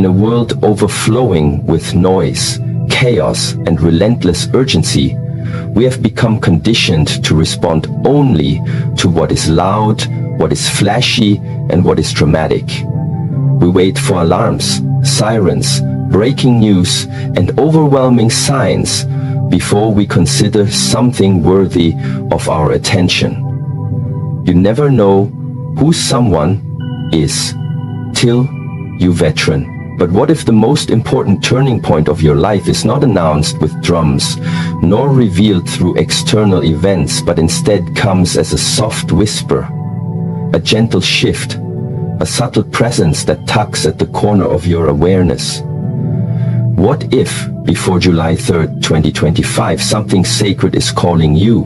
In a world overflowing with noise, chaos, and relentless urgency, we have become conditioned to respond only to what is loud, what is flashy, and what is dramatic. We wait for alarms, sirens, breaking news, and overwhelming signs before we consider something worthy of our attention. You never know who someone is till you veteran. But what if the most important turning point of your life is not announced with drums, nor revealed through external events, but instead comes as a soft whisper, a gentle shift, a subtle presence that tugs at the corner of your awareness? What if, before July 3rd, 2025, something sacred is calling you?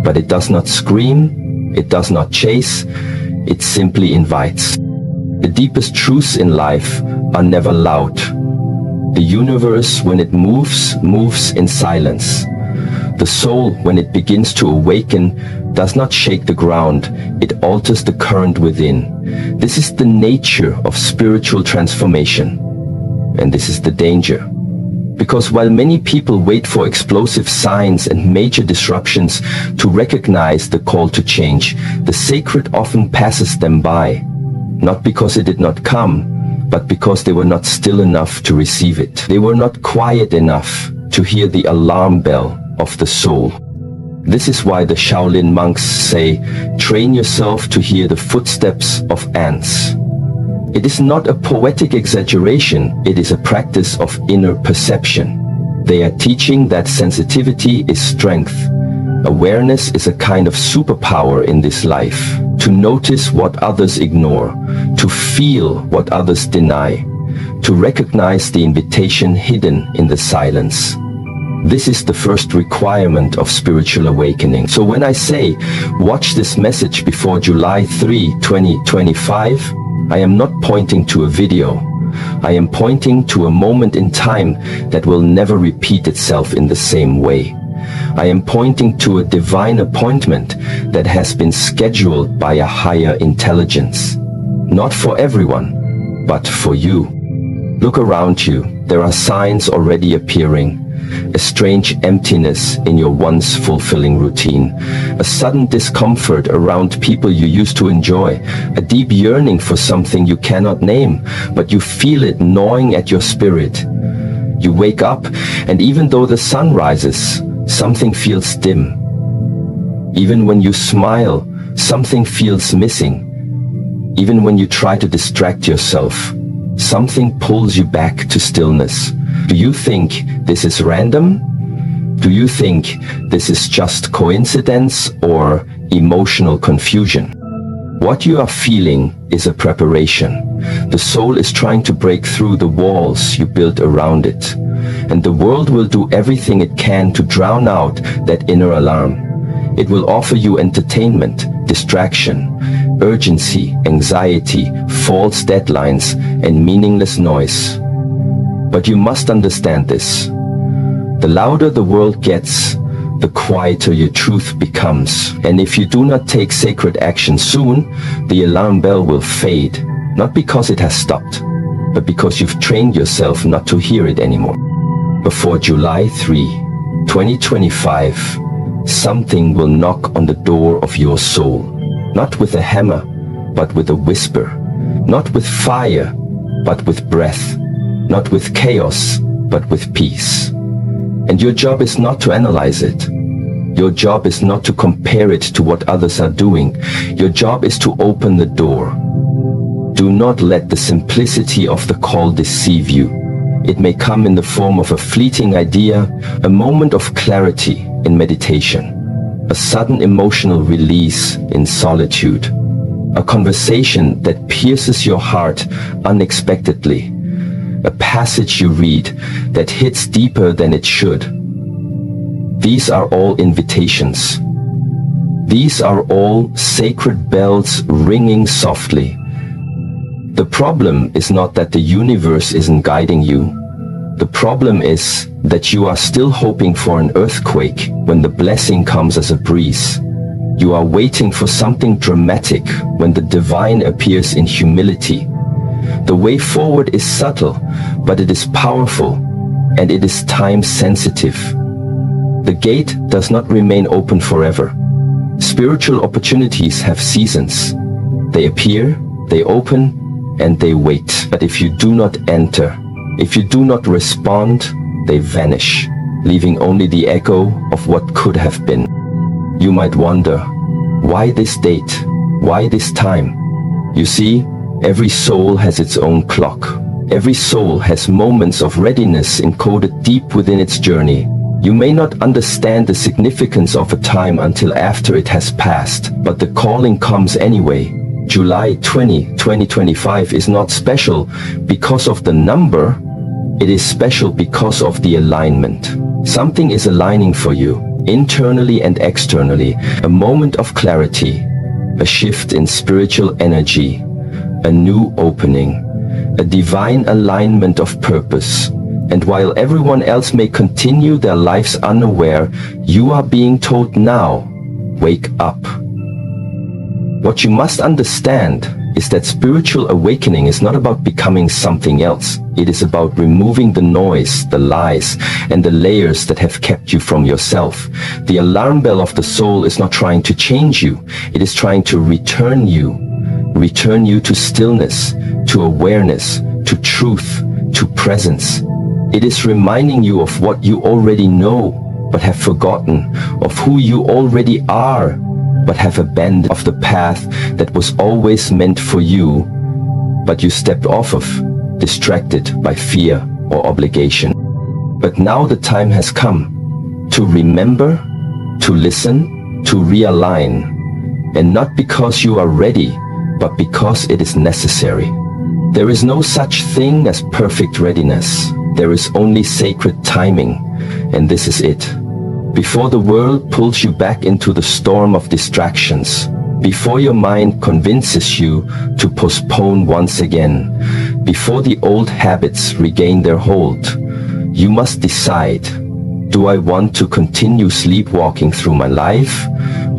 But it does not scream, it does not chase, it simply invites. The deepest truths in life are never loud. The universe, when it moves, moves in silence. The soul, when it begins to awaken, does not shake the ground, it alters the current within. This is the nature of spiritual transformation. And this is the danger. Because while many people wait for explosive signs and major disruptions to recognize the call to change, the sacred often passes them by. Not because it did not come, but because they were not still enough to receive it. They were not quiet enough to hear the alarm bell of the soul. This is why the Shaolin monks say, train yourself to hear the footsteps of ants. It is not a poetic exaggeration, it is a practice of inner perception. They are teaching that sensitivity is strength. Awareness is a kind of superpower in this life. To notice what others ignore, to feel what others deny, to recognize the invitation hidden in the silence. This is the first requirement of spiritual awakening. So when I say, watch this message before July 3, 2025, I am not pointing to a video. I am pointing to a moment in time that will never repeat itself in the same way. I am pointing to a divine appointment that has been scheduled by a higher intelligence. Not for everyone, but for you. Look around you. There are signs already appearing. A strange emptiness in your once fulfilling routine. A sudden discomfort around people you used to enjoy. A deep yearning for something you cannot name, but you feel it gnawing at your spirit. You wake up, and even though the sun rises, something feels dim. Even when you smile, something feels missing. Even when you try to distract yourself, something pulls you back to stillness. Do you think this is random? Do you think this is just coincidence or emotional confusion? What you are feeling is a preparation. The soul is trying to break through the walls you built around it. And the world will do everything it can to drown out that inner alarm. It will offer you entertainment, distraction, urgency, anxiety, false deadlines, and meaningless noise. But you must understand this. The louder the world gets, the quieter your truth becomes. And if you do not take sacred action soon, the alarm bell will fade, not because it has stopped, but because you've trained yourself not to hear it anymore. Before July 3, 2025, something will knock on the door of your soul, not with a hammer, but with a whisper, not with fire, but with breath, not with chaos, but with peace. And your job is not to analyze it. Your job is not to compare it to what others are doing. Your job is to open the door. Do not let the simplicity of the call deceive you. It may come in the form of a fleeting idea, a moment of clarity in meditation, a sudden emotional release in solitude, a conversation that pierces your heart unexpectedly, a passage you read that hits deeper than it should. These are all invitations. These are all sacred bells ringing softly. The problem is not that the universe isn't guiding you. The problem is that you are still hoping for an earthquake when the blessing comes as a breeze. You are waiting for something dramatic when the divine appears in humility. The way forward is subtle, but it is powerful, and it is time sensitive. The gate does not remain open forever. Spiritual opportunities have seasons. They appear, they open, and they wait. But if you do not enter, if you do not respond, they vanish, leaving only the echo of what could have been. You might wonder, why this date? Why this time? You see, every soul has its own clock. Every soul has moments of readiness encoded deep within its journey. You may not understand the significance of a time until after it has passed, but the calling comes anyway. July 20, 2025 is not special because of the number, it is special because of the alignment. Something is aligning for you, internally and externally, a moment of clarity, a shift in spiritual energy, a new opening, a divine alignment of purpose. And while everyone else may continue their lives unaware, you are being told now, wake up. What you must understand is that spiritual awakening is not about becoming something else. It is about removing the noise, the lies, and the layers that have kept you from yourself. The alarm bell of the soul is not trying to change you. It is trying to return you to stillness, to awareness, to truth, to presence. It is reminding you of what you already know, but have forgotten, of who you already are, but have abandoned, of the path that was always meant for you, but you stepped off of, distracted by fear or obligation. But now the time has come to remember, to listen, to realign, and not because you are ready, but because it is necessary. There is no such thing as perfect readiness. There is only sacred timing, and this is it. Before the world pulls you back into the storm of distractions, before your mind convinces you to postpone once again, before the old habits regain their hold, you must decide, do I want to continue sleepwalking through my life,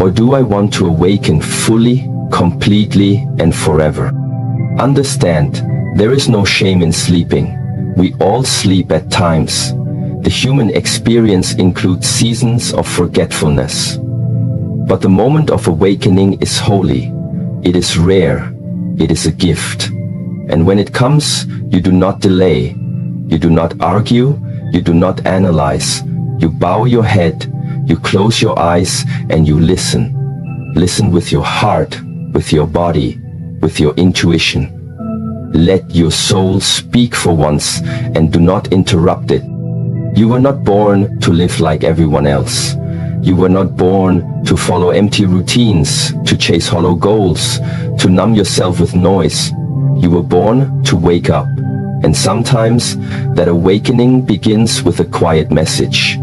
or do I want to awaken fully, completely, and forever? Understand, there is no shame in sleeping. We all sleep at times. The human experience includes seasons of forgetfulness. But the moment of awakening is holy. It is rare. It is a gift. And when it comes, you do not delay. You do not argue. You do not analyze. You bow your head. You close your eyes and you listen. Listen with your heart, with your body, with your intuition. Let your soul speak for once and do not interrupt it. You were not born to live like everyone else. You were not born to follow empty routines, to chase hollow goals, to numb yourself with noise. You were born to wake up. And sometimes that awakening begins with a quiet message,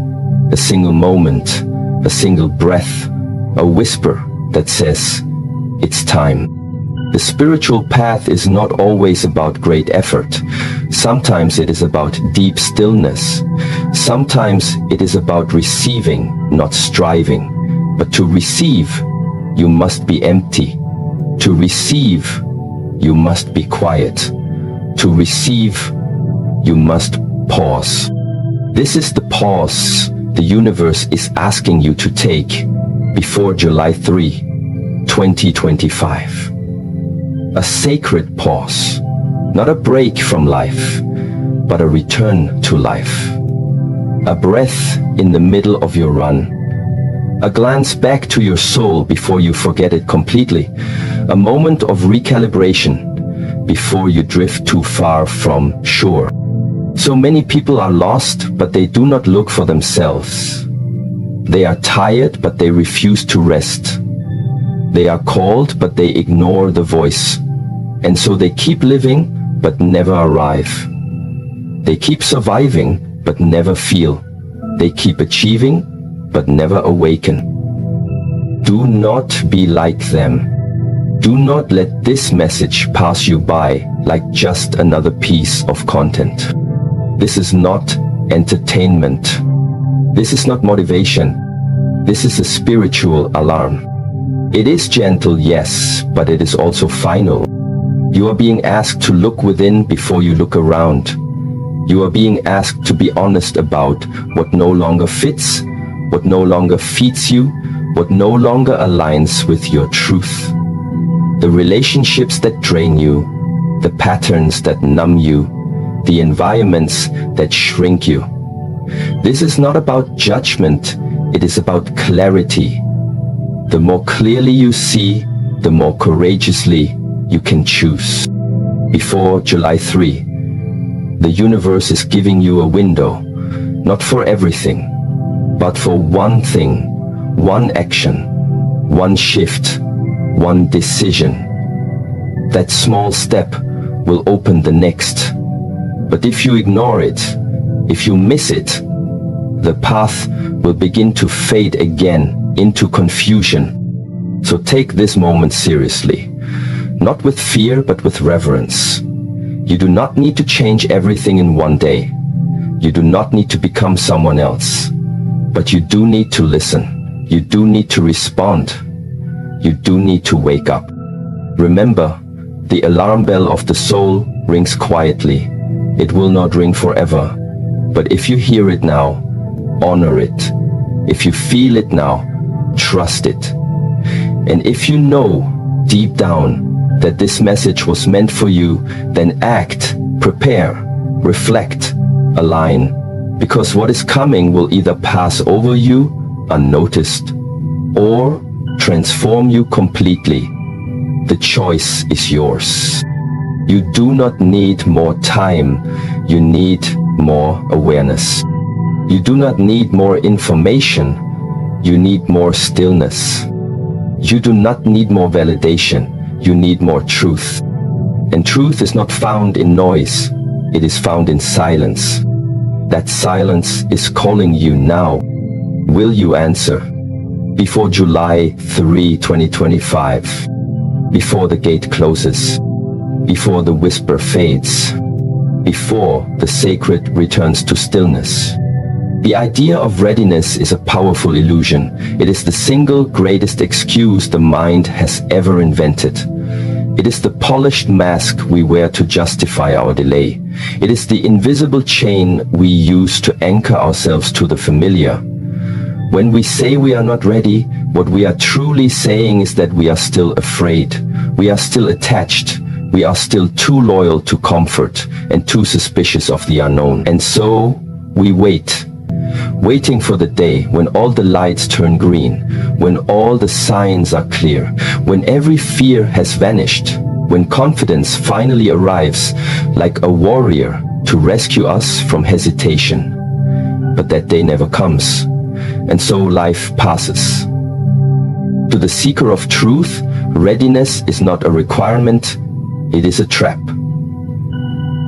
a single moment, a single breath, a whisper that says, it's time. The spiritual path is not always about great effort. Sometimes it is about deep stillness. Sometimes it is about receiving, not striving. But to receive, you must be empty. To receive, you must be quiet. To receive, you must pause. This is the pause the universe is asking you to take before July 3, 2025. A sacred pause, not a break from life, but a return to life. A breath in the middle of your run. A glance back to your soul before you forget it completely. A moment of recalibration before you drift too far from shore. So many people are lost, but they do not look for themselves. They are tired, but they refuse to rest. They are called, but they ignore the voice. And so they keep living, but never arrive. They keep surviving, but never feel. They keep achieving, but never awaken. Do not be like them. Do not let this message pass you by like just another piece of content. This is not entertainment. This is not motivation. This is a spiritual alarm. It is gentle, yes, but it is also final. You are being asked to look within before you look around. You are being asked to be honest about what no longer fits, what no longer feeds you, what no longer aligns with your truth. The relationships that drain you, the patterns that numb you, the environments that shrink you. This is not about judgment, it is about clarity. The more clearly you see, the more courageously you can choose. Before July 3, the universe is giving you a window, not for everything, but for one thing, one action, one shift, one decision. That small step will open the next. But if you ignore it, if you miss it, the path will begin to fade again into confusion. So take this moment seriously, not with fear but with reverence. You do not need to change everything in one day. You do not need to become someone else. But you do need to listen. You do need to respond. You do need to wake up. Remember, the alarm bell of the soul rings quietly. It will not ring forever. But if you hear it now, honor it. If you feel it now, trust it. And if you know deep down that this message was meant for you, then act, prepare, reflect, align. Because what is coming will either pass over you unnoticed or transform you completely. The choice is yours. You do not need more time, you need more awareness. You do not need more information, you need more stillness. You do not need more validation, you need more truth. And truth is not found in noise, it is found in silence. That silence is calling you now. Will you answer? Before July 3, 2025. Before the gate closes. Before the whisper fades. Before the sacred returns to stillness. The idea of readiness is a powerful illusion. It is the single greatest excuse the mind has ever invented. It is the polished mask we wear to justify our delay. It is the invisible chain we use to anchor ourselves to the familiar. When we say we are not ready, what we are truly saying is that we are still afraid. We are still attached. We are still too loyal to comfort and too suspicious of the unknown. And so we wait. Waiting for the day when all the lights turn green, when all the signs are clear, when every fear has vanished, when confidence finally arrives like a warrior to rescue us from hesitation. But that day never comes, and so life passes. To the seeker of truth, readiness is not a requirement, it is a trap.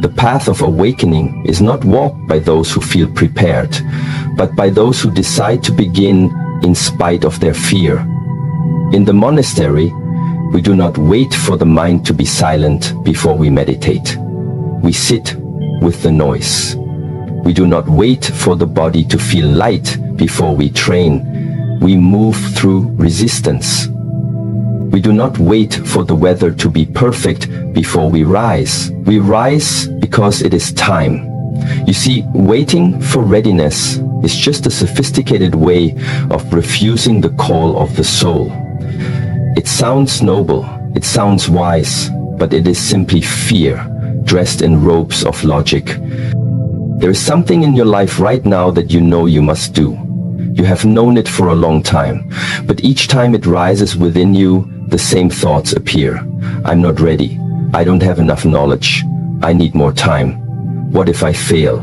The path of awakening is not walked by those who feel prepared, but by those who decide to begin in spite of their fear. In the monastery, we do not wait for the mind to be silent before we meditate. We sit with the noise. We do not wait for the body to feel light before we train. We move through resistance. We do not wait for the weather to be perfect before we rise. We rise because it is time. You see, waiting for readiness is just a sophisticated way of refusing the call of the soul. It sounds noble, it sounds wise, but it is simply fear, dressed in robes of logic. There is something in your life right now that you know you must do. You have known it for a long time, but each time it rises within you, the same thoughts appear. I'm not ready. I don't have enough knowledge. I need more time. What if I fail?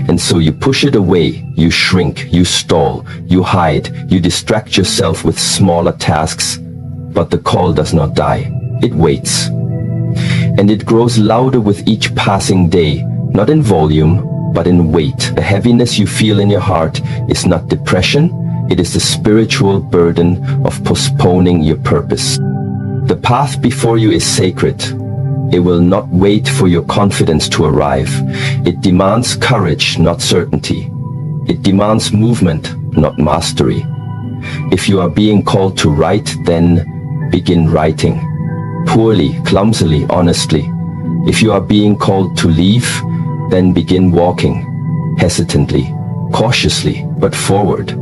And so you push it away, you shrink, you stall, you hide, you distract yourself with smaller tasks, but the call does not die. It waits. And it grows louder with each passing day, not in volume, but in weight. The heaviness you feel in your heart is not depression, it is the spiritual burden of postponing your purpose. The path before you is sacred. It will not wait for your confidence to arrive. It demands courage, not certainty. It demands movement, not mastery. If you are being called to write, then begin writing. poorly, clumsily, honestly. If you are being called to leave, then begin walking, hesitantly, cautiously, but forward.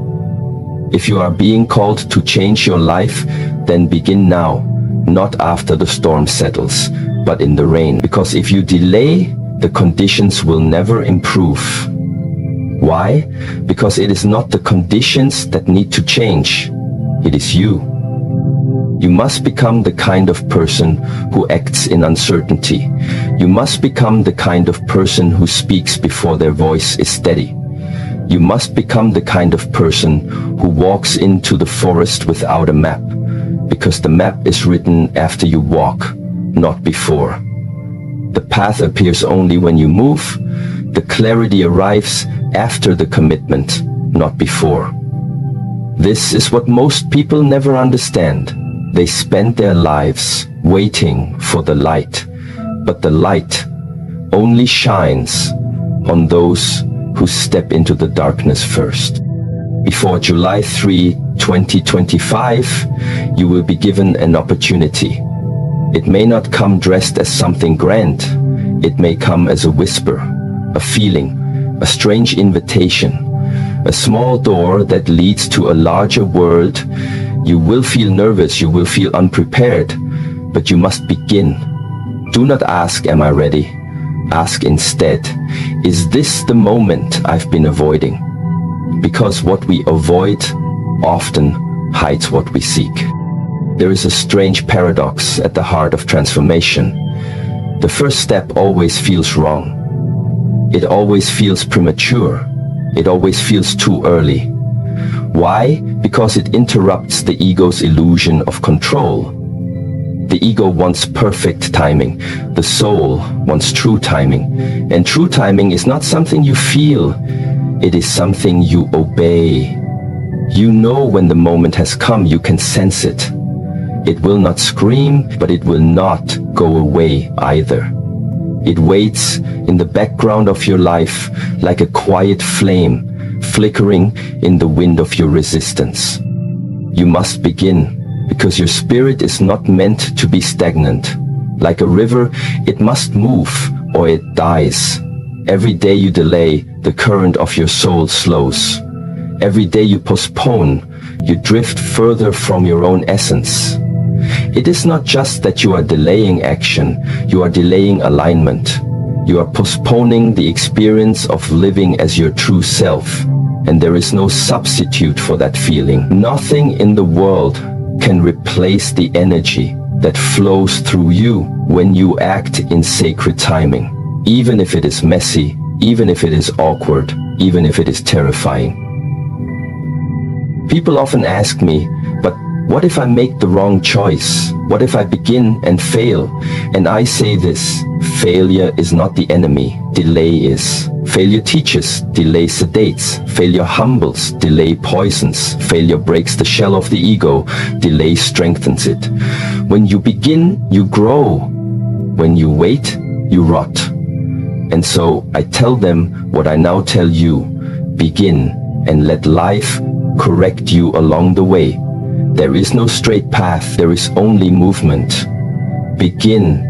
If you are being called to change your life, then begin now, not after the storm settles, but in the rain. Because if you delay, the conditions will never improve. Why? Because it is not the conditions that need to change. It is you. You must become the kind of person who acts in uncertainty. You must become the kind of person who speaks before their voice is steady. You must become the kind of person who walks into the forest without a map, because the map is written after you walk, not before. The path appears only when you move. The clarity arrives after the commitment, not before. This is what most people never understand. They spend their lives waiting for the light, but the light only shines on those who step into the darkness first. Before July 3, 2025, you will be given an opportunity. It may not come dressed as something grand. It may come as a whisper, a feeling, a strange invitation, a small door that leads to a larger world. You will feel nervous, you will feel unprepared, but you must begin. Do not ask, am I ready? Ask instead, is this the moment I've been avoiding? Because what we avoid often hides what we seek. There is a strange paradox at the heart of transformation. The first step always feels wrong. It always feels premature. It always feels too early. Why? Because it interrupts the ego's illusion of control. The ego wants perfect timing. The soul wants true timing. And true timing is not something you feel. It is something you obey. You know when the moment has come, you can sense it. It will not scream, but it will not go away either. It waits in the background of your life like a quiet flame, flickering in the wind of your resistance. You must begin, because your spirit is not meant to be stagnant. Like a river, it must move, or it dies. Every day you delay, the current of your soul slows. Every day you postpone, you drift further from your own essence. It is not just that you are delaying action, you are delaying alignment. You are postponing the experience of living as your true self. And there is no substitute for that feeling. Nothing in the world can replace the energy that flows through you when you act in sacred timing. Even if it is messy, even if it is awkward, even if it is terrifying. People often ask me, but what if I make the wrong choice? What if I begin and fail? And I say this, failure is not the enemy, delay is. Failure teaches, delay sedates. Failure humbles, delay poisons. Failure breaks the shell of the ego, delay strengthens it. When you begin, you grow. When you wait, you rot. And so I tell them what I now tell you. Begin and let life correct you along the way. There is no straight path, there is only movement. Begin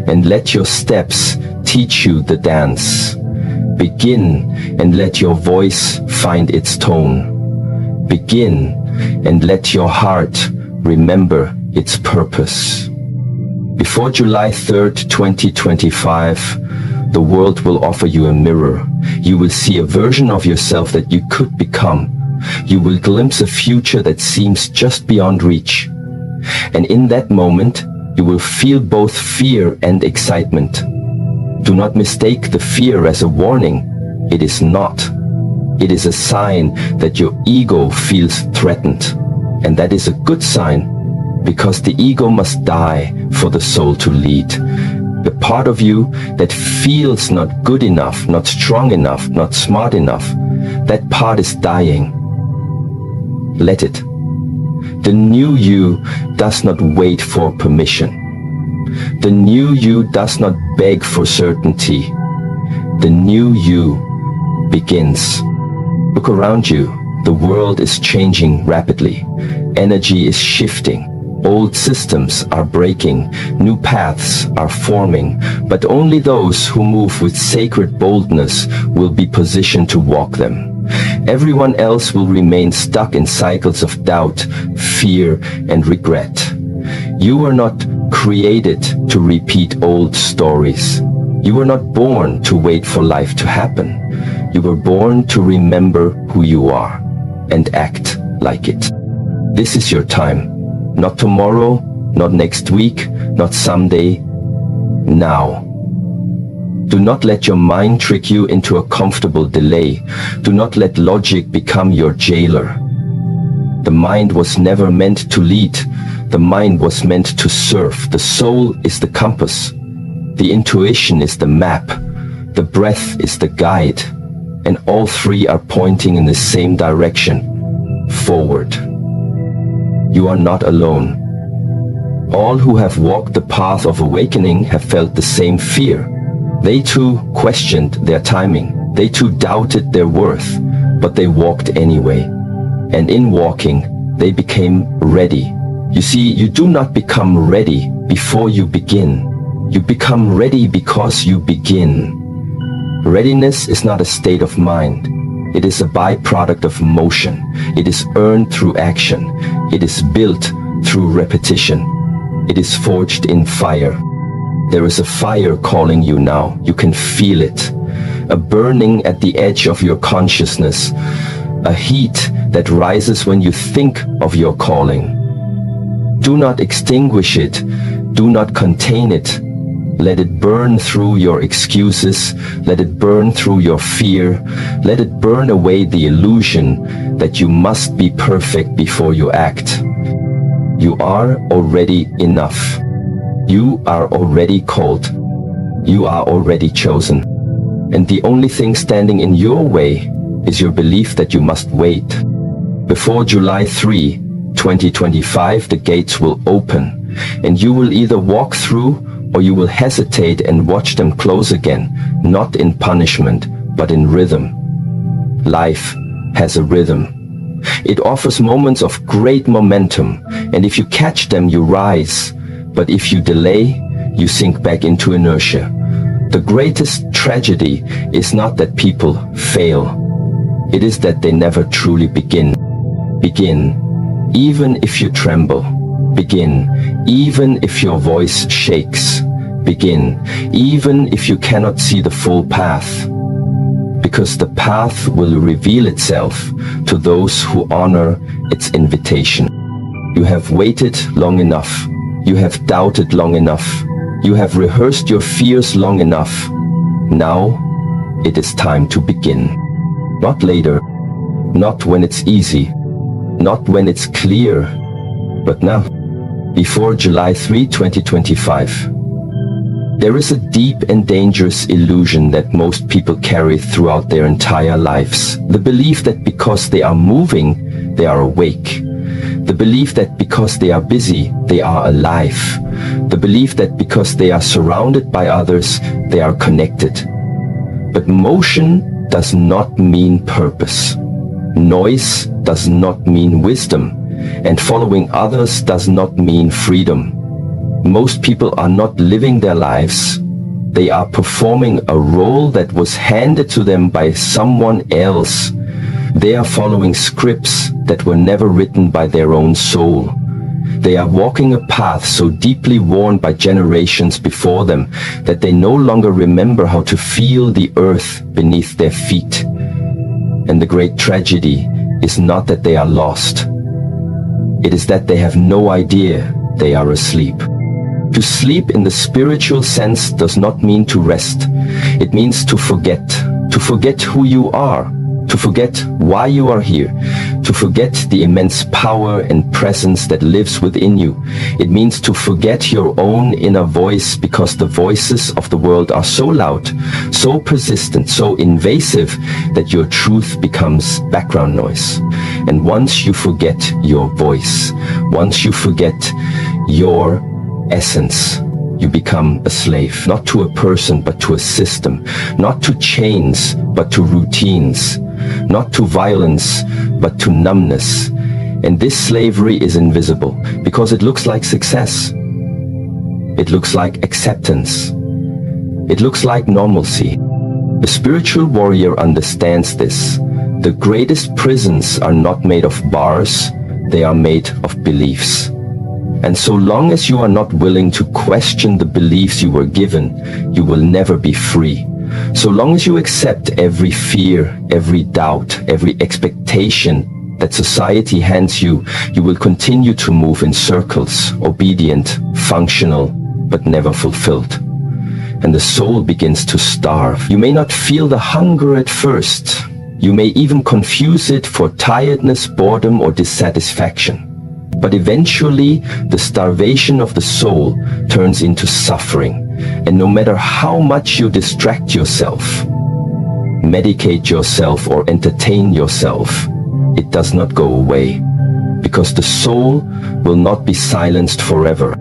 and let your steps teach you the dance. Begin and let your voice find its tone. Begin and let your heart remember its purpose. Before July 3rd, 2025, the world will offer you a mirror. You will see a version of yourself that you could become. You will glimpse a future that seems just beyond reach. And in that moment, you will feel both fear and excitement. Do not mistake the fear as a warning. It is not. It is a sign that your ego feels threatened. And that is a good sign, because the ego must die for the soul to lead. The part of you that feels not good enough, not strong enough, not smart enough, that part is dying. Let it. The new you does not wait for permission. The new you does not beg for certainty. The new you begins. Look around you. The world is changing rapidly. Energy is shifting. Old systems are breaking, new paths are forming, but only those who move with sacred boldness will be positioned to walk them. Everyone else will remain stuck in cycles of doubt, fear, and regret. You are not created to repeat old stories. You were not born to wait for life to happen. You were born to remember who you are and act like it. This is your time. Not tomorrow, not next week, not someday. Now. Do not let your mind trick you into a comfortable delay. Do not let logic become your jailer. The mind was never meant to lead. The mind was meant to serve. The soul is the compass. The intuition is the map. The breath is the guide. And all three are pointing in the same direction, forward. You are not alone. All who have walked the path of awakening have felt the same fear. They too questioned their timing. They too doubted their worth, but they walked anyway. And in walking, they became ready. You see, you do not become ready before you begin. You become ready because you begin. Readiness is not a state of mind. It is a byproduct of motion. It is earned through action. It is built through repetition. It is forged in fire. There is a fire calling you now. You can feel it. A burning at the edge of your consciousness. A heat that rises when you think of your calling. Do not extinguish it. Do not contain it. Let it burn through your excuses. Let it burn through your fear. Let it burn away the illusion that you must be perfect before you act. You are already enough. You are already called. You are already chosen. And the only thing standing in your way is your belief that you must wait. Before July 3, 2025, the gates will open, and you will either walk through or you will hesitate and watch them close again, not in punishment, but in rhythm. Life has a rhythm. It offers moments of great momentum, and if you catch them, you rise. But if you delay, you sink back into inertia. The greatest tragedy is not that people fail. It is that they never truly begin. Begin, even if you tremble. Begin, even if your voice shakes. Begin, even if you cannot see the full path. Because the path will reveal itself to those who honor its invitation. You have waited long enough. You have doubted long enough. You have rehearsed your fears long enough. Now, it is time to begin. Not later, not when it's easy, not when it's clear, but now. Before July 3, 2025. There is a deep and dangerous illusion that most people carry throughout their entire lives. The belief that because they are moving, they are awake. The belief that because they are busy, they are alive. The belief that because they are surrounded by others, they are connected. But motion does not mean purpose. Noise does not mean wisdom. And following others does not mean freedom. Most people are not living their lives. They are performing a role that was handed to them by someone else. They are following scripts that were never written by their own soul. They are walking a path so deeply worn by generations before them that they no longer remember how to feel the earth beneath their feet. And the great tragedy is not that they are lost. It is that they have no idea they are asleep. To sleep in the spiritual sense does not mean to rest. It means to forget who you are, to forget why you are here, to forget the immense power and presence that lives within you. It means to forget your own inner voice because the voices of the world are so loud, so persistent, so invasive that your truth becomes background noise. And once you forget your voice, once you forget your essence, you become a slave, not to a person, but to a system, not to chains, but to routines, not to violence, but to numbness. And this slavery is invisible because it looks like success. It looks like acceptance. It looks like normalcy. The spiritual warrior understands this. The greatest prisons are not made of bars, they are made of beliefs. And so long as you are not willing to question the beliefs you were given, you will never be free. So long as you accept every fear, every doubt, every expectation that society hands you, you will continue to move in circles, obedient, functional, but never fulfilled. And the soul begins to starve. You may not feel the hunger at first. You may even confuse it for tiredness, boredom, or dissatisfaction. But eventually, the starvation of the soul turns into suffering. And no matter how much you distract yourself, medicate yourself, or entertain yourself, it does not go away. Because the soul will not be silenced forever.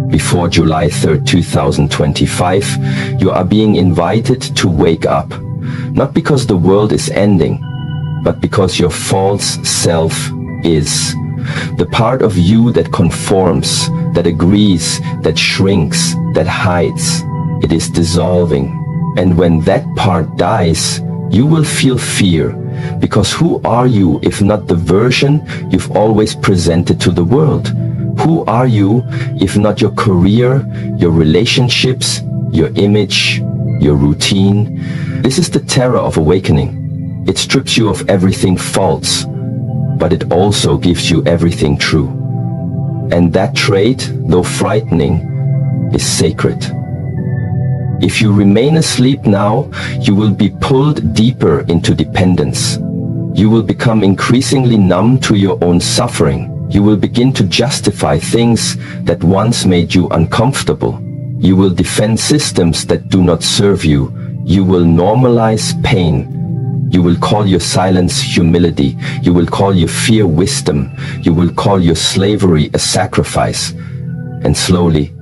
Before July 3rd, 2025, you are being invited to wake up. Not because the world is ending, but because your false self is. The part of you that conforms, that agrees, that shrinks, that hides, it is dissolving. And when that part dies, you will feel fear. Because who are you if not the version you've always presented to the world? Who are you if not your career, your relationships, your image, your routine? This is the terror of awakening. It strips you of everything false, but it also gives you everything true. And that trait, though frightening, is sacred. If you remain asleep now, you will be pulled deeper into dependence. You will become increasingly numb to your own suffering. You will begin to justify things that once made you uncomfortable. You will defend systems that do not serve you. You will normalize pain. You will call your silence humility. You will call your fear wisdom. You will call your slavery a sacrifice. And slowly,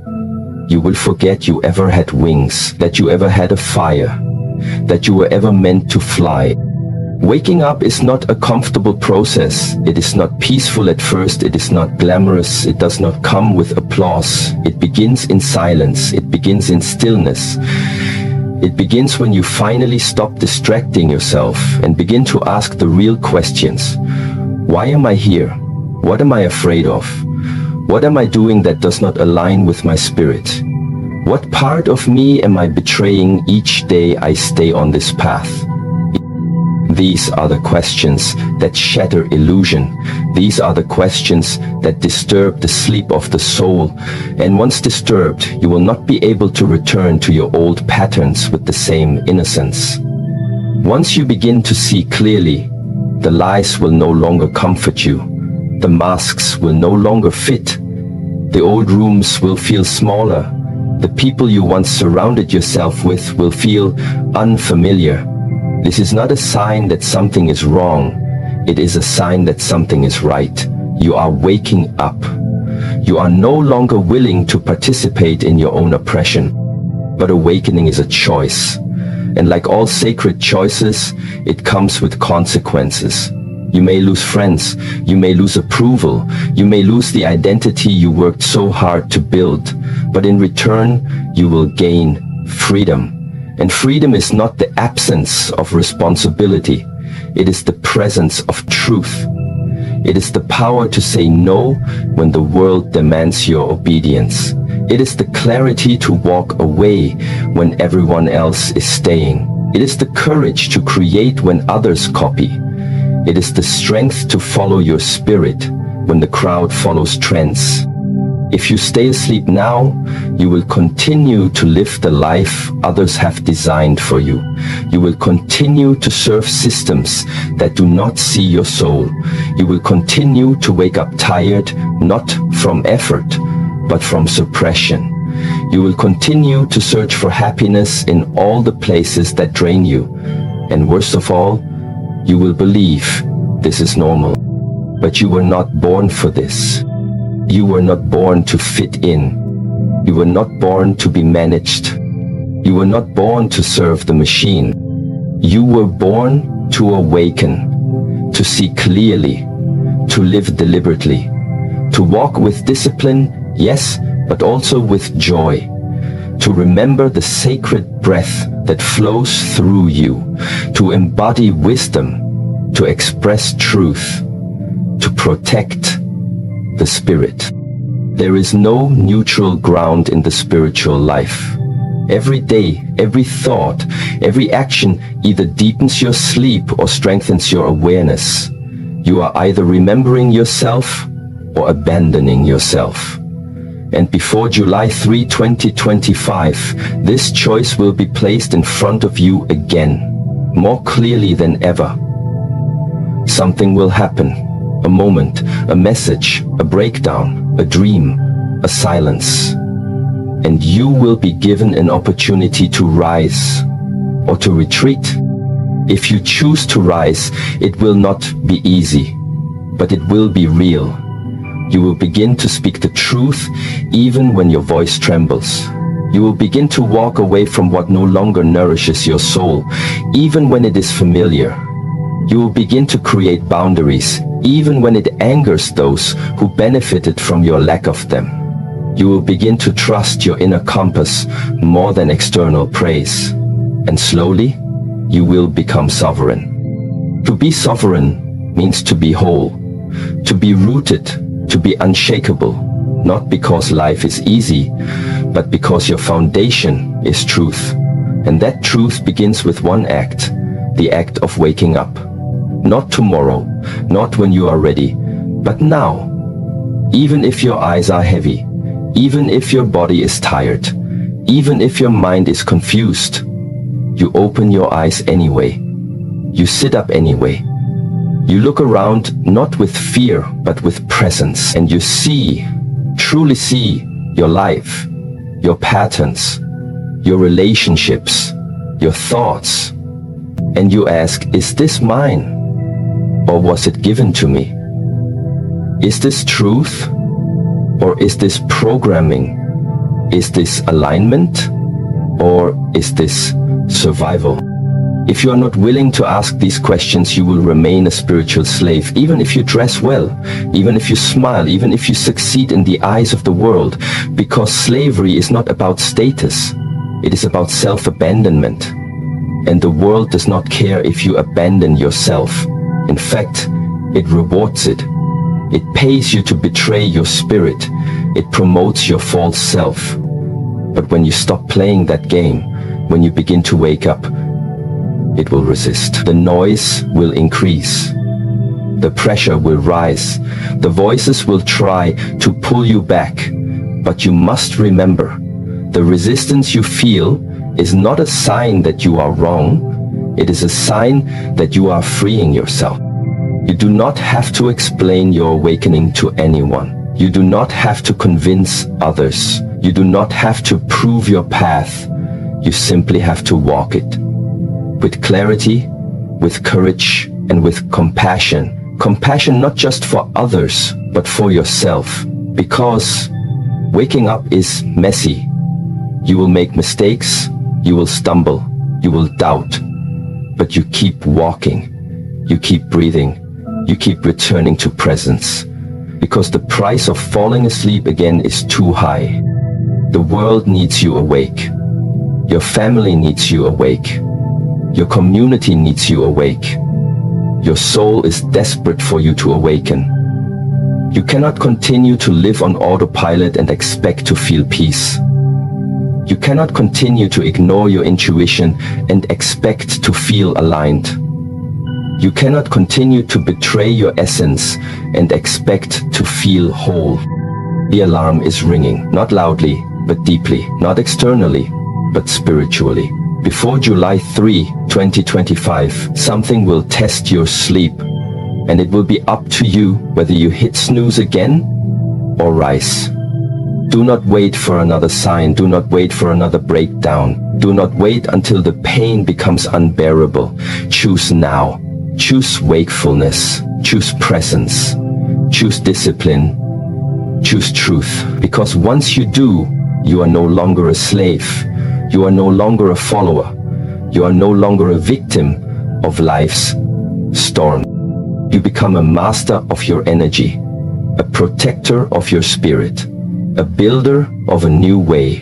you will forget you ever had wings, that you ever had a fire, that you were ever meant to fly. Waking up is not a comfortable process. It is not peaceful at first. It is not glamorous. It does not come with applause. It begins in silence. It begins in stillness. It begins when you finally stop distracting yourself and begin to ask the real questions. Why am I here? What am I afraid of? What am I doing that does not align with my spirit? What part of me am I betraying each day I stay on this path? These are the questions that shatter illusion. These are the questions that disturb the sleep of the soul. And once disturbed, you will not be able to return to your old patterns with the same innocence. Once you begin to see clearly, the lies will no longer comfort you. The masks will no longer fit. The old rooms will feel smaller. The people you once surrounded yourself with will feel unfamiliar. This is not a sign that something is wrong. It is a sign that something is right. You are waking up. You are no longer willing to participate in your own oppression. But awakening is a choice. And like all sacred choices, it comes with consequences. You may lose friends. You may lose approval. You may lose the identity you worked so hard to build. But in return, you will gain freedom. And freedom is not the absence of responsibility. It is the presence of truth. It is the power to say no when the world demands your obedience. It is the clarity to walk away when everyone else is staying. It is the courage to create when others copy. It is the strength to follow your spirit when the crowd follows trends. If you stay asleep now, you will continue to live the life others have designed for you. You will continue to serve systems that do not see your soul. You will continue to wake up tired, not from effort, but from suppression. You will continue to search for happiness in all the places that drain you. And worst of all, you will believe this is normal. But you were not born for this. You were not born to fit in. You were not born to be managed. You were not born to serve the machine. You were born to awaken, to see clearly, to live deliberately, to walk with discipline, yes, but also with joy, to remember the sacred breath that flows through you, to embody wisdom, to express truth, to protect the spirit. There is no neutral ground in the spiritual life. Every day, every thought, every action either deepens your sleep or strengthens your awareness. You are either remembering yourself or abandoning yourself. And before July 3, 2025, this choice will be placed in front of you again, more clearly than ever. Something will happen. A moment, a message, a breakdown, a dream, a silence. And you will be given an opportunity to rise or to retreat. If you choose to rise, it will not be easy, but it will be real. You will begin to speak the truth even when your voice trembles. You will begin to walk away from what no longer nourishes your soul, even when it is familiar. You will begin to create boundaries, even when it angers those who benefited from your lack of them. You will begin to trust your inner compass more than external praise. And slowly, you will become sovereign. To be sovereign means to be whole, to be rooted, to be unshakable, not because life is easy, but because your foundation is truth. And that truth begins with one act, the act of waking up. Not tomorrow, not when you are ready, but now. Even if your eyes are heavy, even if your body is tired, even if your mind is confused, you open your eyes anyway. You sit up anyway. You look around not with fear, but with presence, and you see, truly see, your life, your patterns, your relationships, your thoughts, and you ask, is this mine? Or was it given to me? Is this truth? Or is this programming? Is this alignment? Or is this survival? If you are not willing to ask these questions, you will remain a spiritual slave, even if you dress well, even if you smile, even if you succeed in the eyes of the world, because slavery is not about status. It is about self-abandonment. And the world does not care if you abandon yourself. In fact, it rewards it. It pays you to betray your spirit. It promotes your false self. But when you stop playing that game, when you begin to wake up, it will resist. The noise will increase. The pressure will rise. The voices will try to pull you back. But you must remember, the resistance you feel is not a sign that you are wrong. It is a sign that you are freeing yourself. You do not have to explain your awakening to anyone. You do not have to convince others. You do not have to prove your path. You simply have to walk it. With clarity, with courage, and with compassion. Compassion not just for others, but for yourself. Because waking up is messy. You will make mistakes, you will stumble, you will doubt. But you keep walking, you keep breathing, you keep returning to presence. Because the price of falling asleep again is too high. The world needs you awake. Your family needs you awake. Your community needs you awake. Your soul is desperate for you to awaken. You cannot continue to live on autopilot and expect to feel peace. You cannot continue to ignore your intuition and expect to feel aligned. You cannot continue to betray your essence and expect to feel whole. The alarm is ringing, not loudly, but deeply, not externally, but spiritually. Before July 3, 2025, something will test your sleep, and it will be up to you whether you hit snooze again or rise. Do not wait for another sign. Do not wait for another breakdown. Do not wait until the pain becomes unbearable. Choose now. Choose wakefulness. Choose presence. Choose discipline. Choose truth. Because once you do, you are no longer a slave. You are no longer a follower. You are no longer a victim of life's storm. You become a master of your energy, a protector of your spirit, a builder of a new way.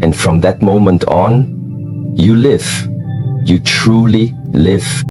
And from that moment on, you live. You truly live.